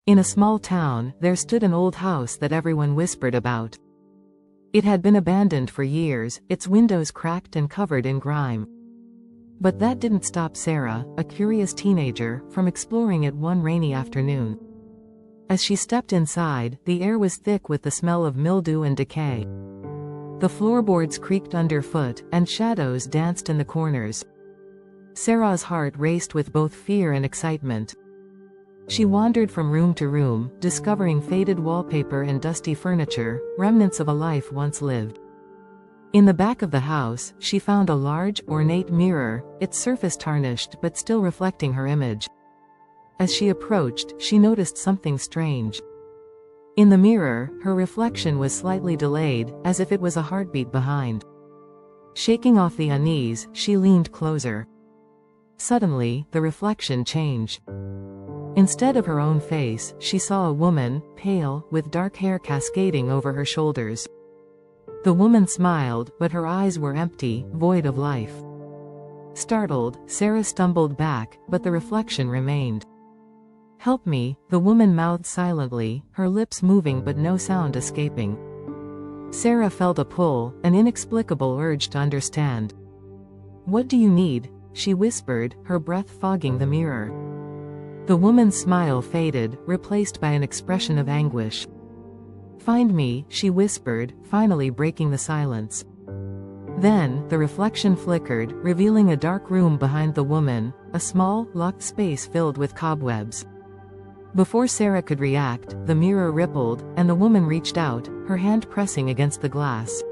In a small town, there stood an old house that everyone whispered about. It had been abandoned for years, its windows cracked and covered in grime. But that didn't stop Sarah, a curious teenager, from exploring it one rainy afternoon. As she stepped inside, the air was thick with the smell of mildew and decay. The floorboards creaked underfoot, and shadows danced in the corners. Sarah's heart raced with both fear and excitement. She wandered from room to room, discovering faded wallpaper and dusty furniture, remnants of a life once lived. In the back of the house, she found a large, ornate mirror, its surface tarnished but still reflecting her image. As she approached, she noticed something strange. In the mirror, her reflection was slightly delayed, as if it was a heartbeat behind. Shaking off the unease, she leaned closer. Suddenly, the reflection changed. Instead of her own face, she saw a woman, pale, with dark hair cascading over her shoulders. The woman smiled, but her eyes were empty, void of life. Startled, Sarah stumbled back, but the reflection remained. "Help me," the woman mouthed silently, her lips moving but no sound escaping. Sarah felt a pull, an inexplicable urge to understand. "What do you need?" she whispered, her breath fogging the mirror. The woman's smile faded, replaced by an expression of anguish. "Find me," she whispered, finally breaking the silence. Then, the reflection flickered, revealing a dark room behind the woman, a small, locked space filled with cobwebs. Before Sarah could react, the mirror rippled, and the woman reached out, her hand pressing against the glass.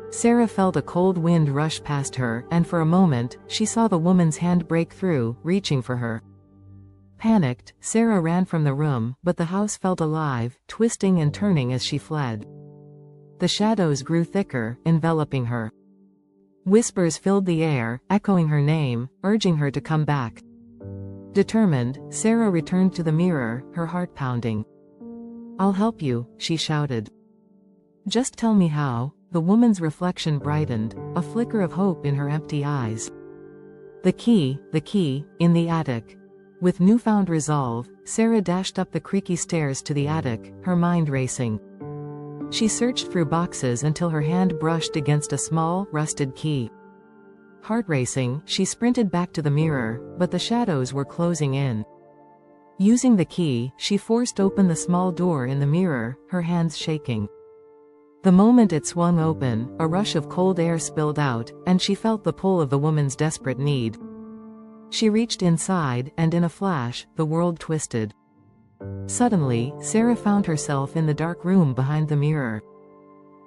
Sarah felt a cold wind rush past her, and for a moment, she saw the woman's hand break through, reaching for her. Panicked, Sarah ran from the room, but the house felt alive, twisting and turning as she fled. The shadows grew thicker, enveloping her. Whispers filled the air, echoing her name, urging her to come back. Determined, Sarah returned to the mirror, her heart pounding. "I'll help you," she shouted. "Just tell me how." The woman's reflection brightened, a flicker of hope in her empty eyes. The key, in the attic." With newfound resolve, Sarah dashed up the creaky stairs to the attic, her mind racing. She searched through boxes until her hand brushed against a small, rusted key. Heart racing, she sprinted back to the mirror, but the shadows were closing in. Using the key, she forced open the small door in the mirror, her hands shaking. The moment it swung open, a rush of cold air spilled out, and she felt the pull of the woman's desperate need. She reached inside, and in a flash, the world twisted. Suddenly, Sarah found herself in the dark room behind the mirror.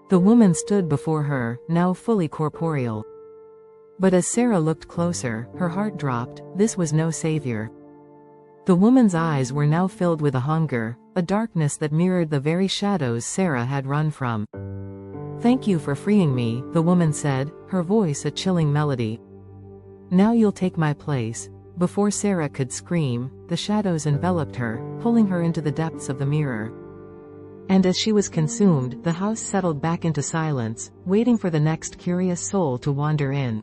The woman stood before her, now fully corporeal. But as Sarah looked closer, her heart dropped. This was no savior. The woman's eyes were now filled with a hunger, a darkness that mirrored the very shadows Sarah had run from. "Thank you for freeing me," the woman said, her voice a chilling melody. "Now you'll take my place." Before Sarah could scream, the shadows enveloped her, pulling her into the depths of the mirror. And as she was consumed, the house settled back into silence, waiting for the next curious soul to wander in.